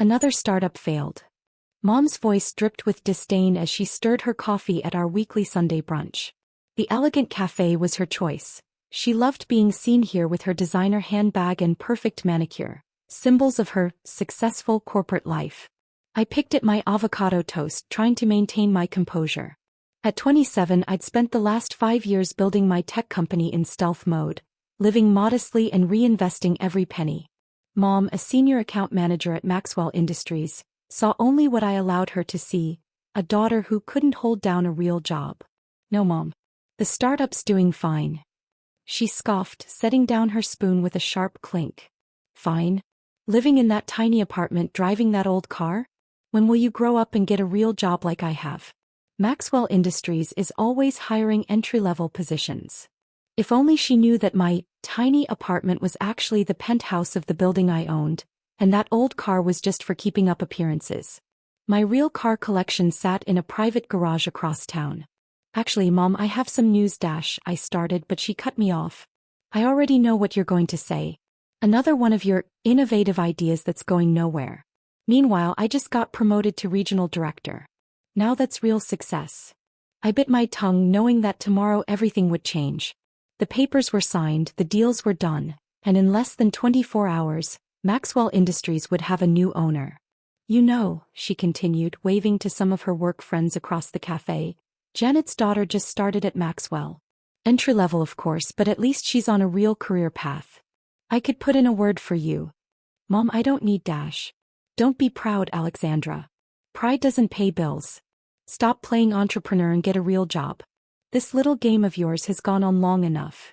Another startup failed. Mom's voice dripped with disdain as she stirred her coffee at our weekly Sunday brunch. The elegant café was her choice. She loved being seen here with her designer handbag and perfect manicure, symbols of her successful corporate life. I picked at my avocado toast, trying to maintain my composure. At 27, I'd spent the last 5 years building my tech company in stealth mode, living modestly and reinvesting every penny. Mom, a senior account manager at Maxwell Industries, saw only what I allowed her to see, a daughter who couldn't hold down a real job. No, Mom. The startup's doing fine. She scoffed, setting down her spoon with a sharp clink. Fine? Living in that tiny apartment, driving that old car? When will you grow up and get a real job like I have? Maxwell Industries is always hiring entry-level positions. If only she knew that my tiny apartment was actually the penthouse of the building I owned, and that old car was just for keeping up appearances. My real car collection sat in a private garage across town. Actually, Mom, I have some news. I started, but she cut me off. I already know what you're going to say. Another one of your innovative ideas that's going nowhere. Meanwhile, I just got promoted to regional director. Now that's real success. I bit my tongue knowing that tomorrow everything would change. The papers were signed, the deals were done, and in less than 24 hours, Maxwell Industries would have a new owner. You know, she continued, waving to some of her work friends across the cafe, Janet's daughter just started at Maxwell. Entry-level, of course, but at least she's on a real career path. I could put in a word for you. Mom, I don't need dash. Don't be proud, Alexandra. Pride doesn't pay bills. Stop playing entrepreneur and get a real job. This little game of yours has gone on long enough.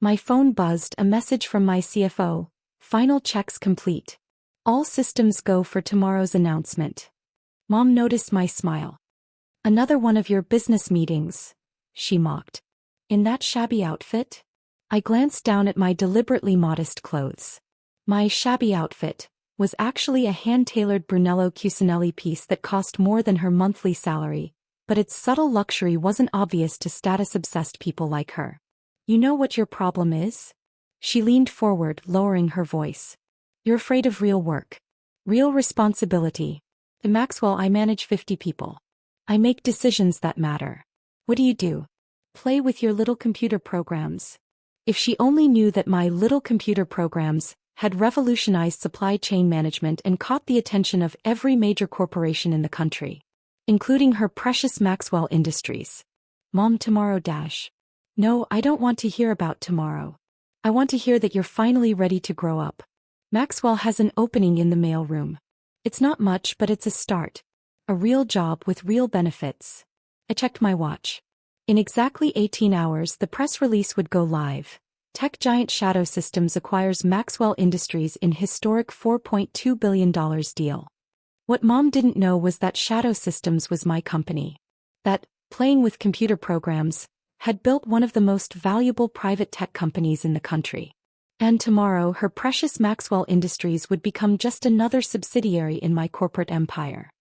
My phone buzzed, a message from my CFO. Final checks complete. All systems go for tomorrow's announcement. Mom noticed my smile. Another one of your business meetings, she mocked. In that shabby outfit? I glanced down at my deliberately modest clothes. My shabby outfit was actually a hand-tailored Brunello Cucinelli piece that cost more than her monthly salary, but its subtle luxury wasn't obvious to status-obsessed people like her. You know what your problem is? She leaned forward, lowering her voice. You're afraid of real work. Real responsibility. At Maxwell, I manage 50 people. I make decisions that matter. What do? Play with your little computer programs. If she only knew that my little computer programs had revolutionized supply chain management and caught the attention of every major corporation in the country, including her precious Maxwell Industries. Mom, tomorrow dash. No, I don't want to hear about tomorrow. I want to hear that you're finally ready to grow up. Maxwell has an opening in the mailroom. It's not much, but it's a start. A real job with real benefits. I checked my watch. In exactly 18 hours, the press release would go live. Tech giant Shadow Systems acquires Maxwell Industries in historic $4.2 billion deal. What Mom didn't know was that Shadow Systems was my company. That, playing with computer programs, had built one of the most valuable private tech companies in the country. And tomorrow, her precious Maxwell Industries would become just another subsidiary in my corporate empire.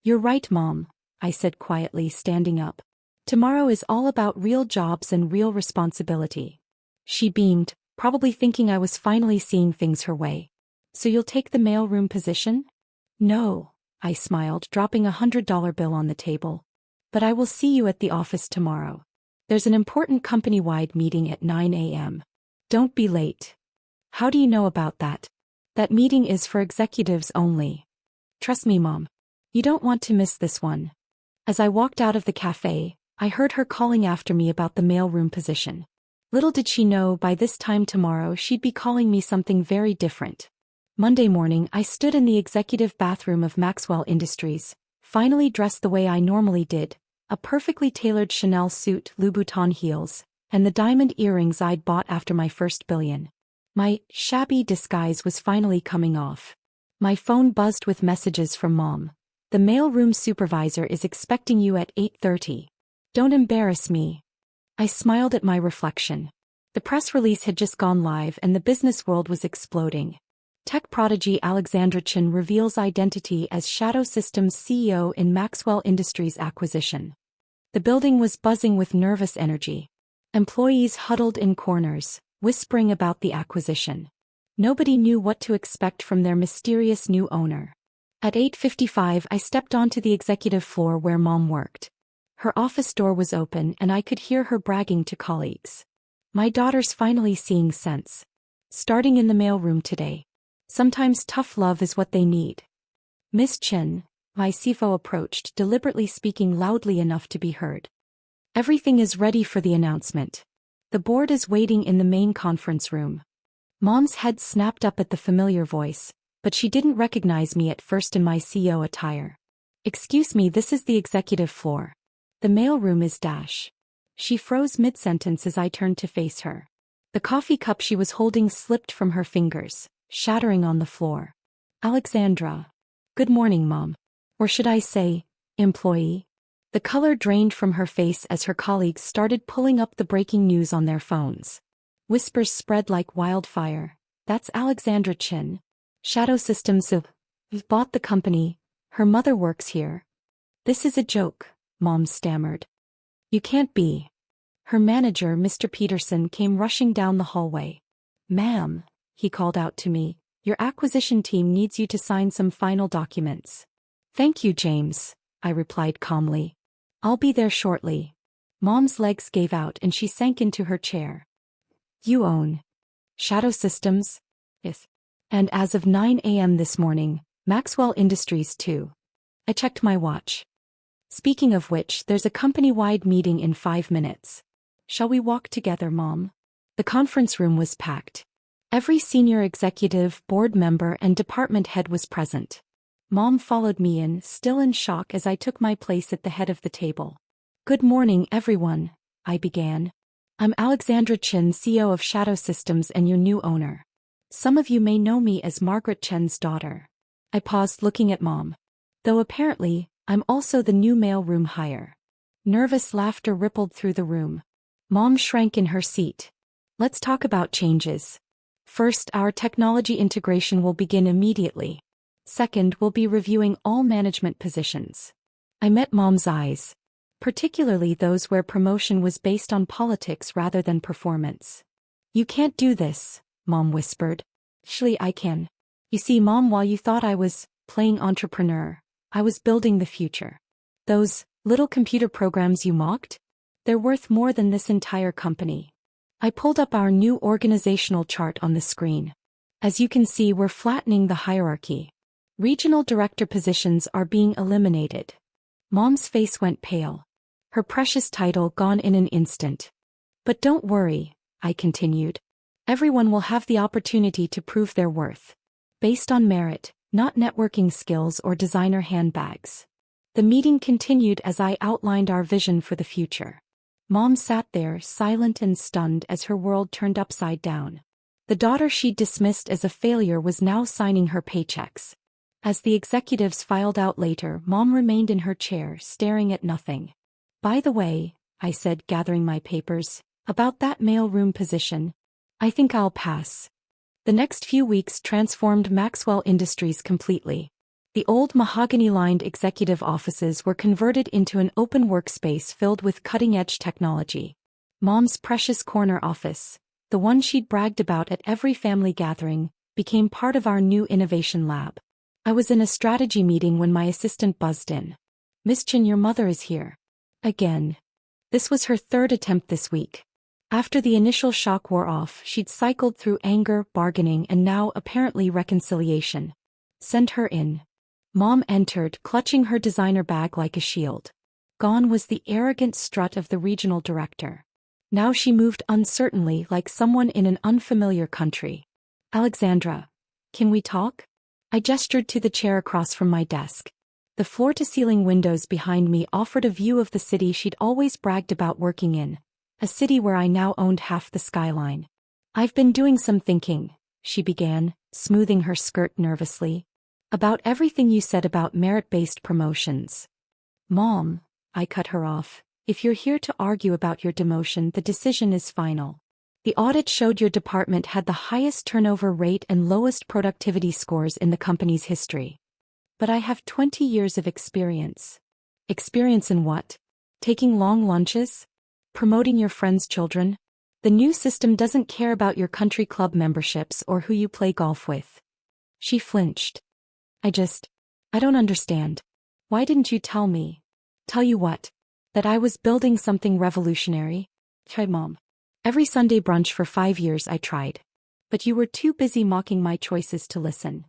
You're right, Mom, I said quietly, standing up. Tomorrow is all about real jobs and real responsibility. She beamed, probably thinking I was finally seeing things her way. So you'll take the mailroom position? No, I smiled, dropping $100 bill on the table. But I will see you at the office tomorrow. There's an important company-wide meeting at 9 a.m. Don't be late. How do you know about that? That meeting is for executives only. Trust me, Mom. You don't want to miss this one. As I walked out of the cafe, I heard her calling after me about the mailroom position. Little did she know by this time tomorrow she'd be calling me something very different. Monday morning, I stood in the executive bathroom of Maxwell Industries, finally dressed the way I normally did, a perfectly tailored Chanel suit, Louboutin heels, and the diamond earrings I'd bought after my first billion. My shabby disguise was finally coming off. My phone buzzed with messages from Mom. The mailroom supervisor is expecting you at 8:30. Don't embarrass me. I smiled at my reflection. The press release had just gone live and the business world was exploding. Tech prodigy Alexandra Chen reveals identity as Shadow Systems CEO in Maxwell Industries acquisition. The building was buzzing with nervous energy. Employees huddled in corners, whispering about the acquisition. Nobody knew what to expect from their mysterious new owner. At 8:55, I stepped onto the executive floor where Mom worked. Her office door was open and I could hear her bragging to colleagues. My daughter's finally seeing sense. Starting in the mailroom today. Sometimes tough love is what they need. Miss Chen, my CFO approached, deliberately speaking loudly enough to be heard. Everything is ready for the announcement. The board is waiting in the main conference room. Mom's head snapped up at the familiar voice, but she didn't recognize me at first in my CEO attire. Excuse me, this is the executive floor. The mailroom is dash. She froze mid-sentence as I turned to face her. The coffee cup she was holding slipped from her fingers, shattering on the floor. Alexandra. Good morning, Mom. Or should I say, employee? The color drained from her face as her colleagues started pulling up the breaking news on their phones. Whispers spread like wildfire. That's Alexandra Chen. Shadow Systems have bought the company. Her mother works here. This is a joke, Mom stammered. You can't be. Her manager, Mr. Peterson, came rushing down the hallway. Ma'am, he called out to me, your acquisition team needs you to sign some final documents. Thank you, James, I replied calmly. I'll be there shortly. Mom's legs gave out and she sank into her chair. You own Shadow Systems? Yes. And as of 9 a.m. this morning, Maxwell Industries too. I checked my watch. Speaking of which, there's a company-wide meeting in 5 minutes. Shall we walk together, Mom? The conference room was packed. Every senior executive, board member, and department head was present. Mom followed me in, still in shock as I took my place at the head of the table. Good morning, everyone, I began. I'm Alexandra Chen, CEO of Shadow Systems and your new owner. Some of you may know me as Margaret Chen's daughter. I paused, looking at Mom. Though apparently, I'm also the new mailroom hire. Nervous laughter rippled through the room. Mom shrank in her seat. Let's talk about changes. First, our technology integration will begin immediately. Second, we'll be reviewing all management positions. I met Mom's eyes, particularly those where promotion was based on politics rather than performance. You can't do this, Mom whispered. Actually, I can. You see, Mom, while you thought I was playing entrepreneur, I was building the future. Those little computer programs you mocked? They're worth more than this entire company. I pulled up our new organizational chart on the screen. As you can see, we're flattening the hierarchy. Regional director positions are being eliminated. Mom's face went pale. Her precious title gone in an instant. But don't worry, I continued. Everyone will have the opportunity to prove their worth. Based on merit, not networking skills or designer handbags. The meeting continued as I outlined our vision for the future. Mom sat there, silent and stunned as her world turned upside down. The daughter she'd dismissed as a failure was now signing her paychecks. As the executives filed out later, Mom remained in her chair, staring at nothing. By the way, I said, gathering my papers, about that mailroom position, I think I'll pass. The next few weeks transformed Maxwell Industries completely. The old mahogany-lined executive offices were converted into an open workspace filled with cutting-edge technology. Mom's precious corner office, the one she'd bragged about at every family gathering, became part of our new innovation lab. I was in a strategy meeting when my assistant buzzed in. Miss Chen, your mother is here. Again. This was her third attempt this week. After the initial shock wore off, she'd cycled through anger, bargaining, and now apparently reconciliation. Send her in. Mom entered, clutching her designer bag like a shield. Gone was the arrogant strut of the regional director. Now she moved uncertainly like someone in an unfamiliar country. Alexandra, can we talk? I gestured to the chair across from my desk. The floor-to-ceiling windows behind me offered a view of the city she'd always bragged about working in, a city where I now owned half the skyline. I've been doing some thinking, she began, smoothing her skirt nervously, about everything you said about merit-based promotions. Mom, I cut her off, if you're here to argue about your demotion, the decision is final. The audit showed your department had the highest turnover rate and lowest productivity scores in the company's history. But I have 20 years of experience. Experience in what? Taking long lunches? Promoting your friends' children? The new system doesn't care about your country club memberships or who you play golf with. She flinched. I don't understand. Why didn't you tell me? Tell you what? That I was building something revolutionary? Try, Mom. Every Sunday brunch for 5 years I tried. But you were too busy mocking my choices to listen.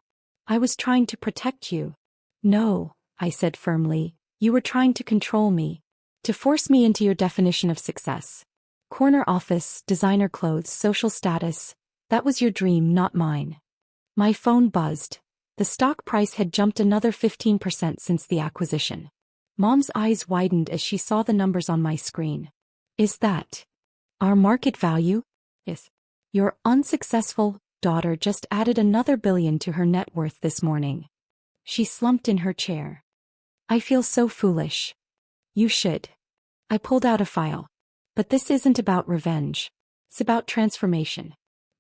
I was trying to protect you. No, I said firmly, you were trying to control me. To force me into your definition of success. Corner office, designer clothes, social status. That was your dream, not mine. My phone buzzed. The stock price had jumped another 15% since the acquisition. Mom's eyes widened as she saw the numbers on my screen. Is that our market value? Yes. Your unsuccessful daughter just added another billion to her net worth this morning. She slumped in her chair. I feel so foolish. You should. I pulled out a file. But this isn't about revenge. It's about transformation.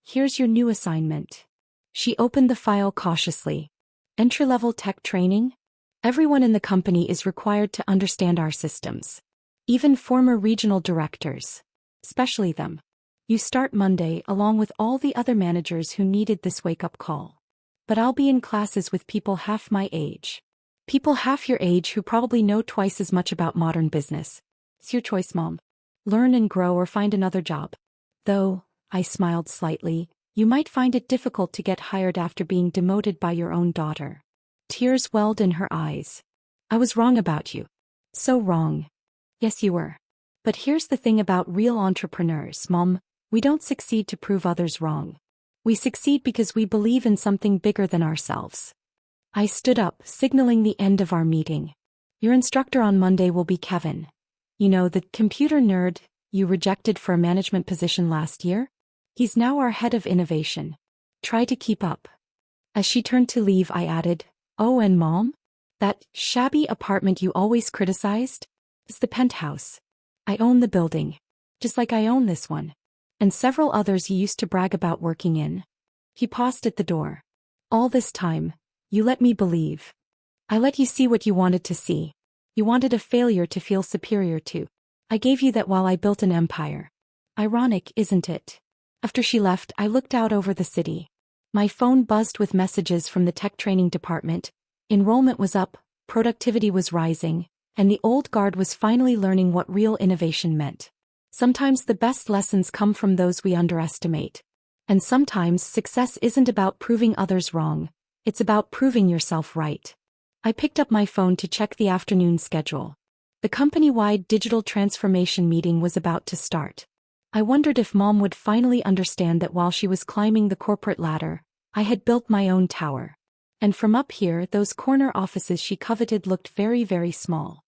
Here's your new assignment. She opened the file cautiously. Entry-level tech training? Everyone in the company is required to understand our systems. Even former regional directors. Especially them. You start Monday along with all the other managers who needed this wake-up call. But I'll be in classes with people half my age. People half your age who probably know twice as much about modern business. It's your choice, Mom. Learn and grow or find another job. Though, I smiled slightly, you might find it difficult to get hired after being demoted by your own daughter. Tears welled in her eyes. I was wrong about you. So wrong. Yes, you were. But here's the thing about real entrepreneurs, Mom. We don't succeed to prove others wrong. We succeed because we believe in something bigger than ourselves. I stood up, signaling the end of our meeting. Your instructor on Monday will be Kevin. You know, the computer nerd you rejected for a management position last year? He's now our head of innovation. Try to keep up. As she turned to leave, I added, oh, and Mom? That shabby apartment you always criticized? It's the penthouse. I own the building. Just like I own this one. And several others you used to brag about working in. He paused at the door. All this time, you let me believe. I let you see what you wanted to see. You wanted a failure to feel superior to. I gave you that while I built an empire. Ironic, isn't it? After she left, I looked out over the city. My phone buzzed with messages from the tech training department. Enrollment was up, productivity was rising, and the old guard was finally learning what real innovation meant. Sometimes the best lessons come from those we underestimate. And sometimes success isn't about proving others wrong, it's about proving yourself right. I picked up my phone to check the afternoon schedule. The company-wide digital transformation meeting was about to start. I wondered if Mom would finally understand that while she was climbing the corporate ladder, I had built my own tower. And from up here, those corner offices she coveted looked very, very small.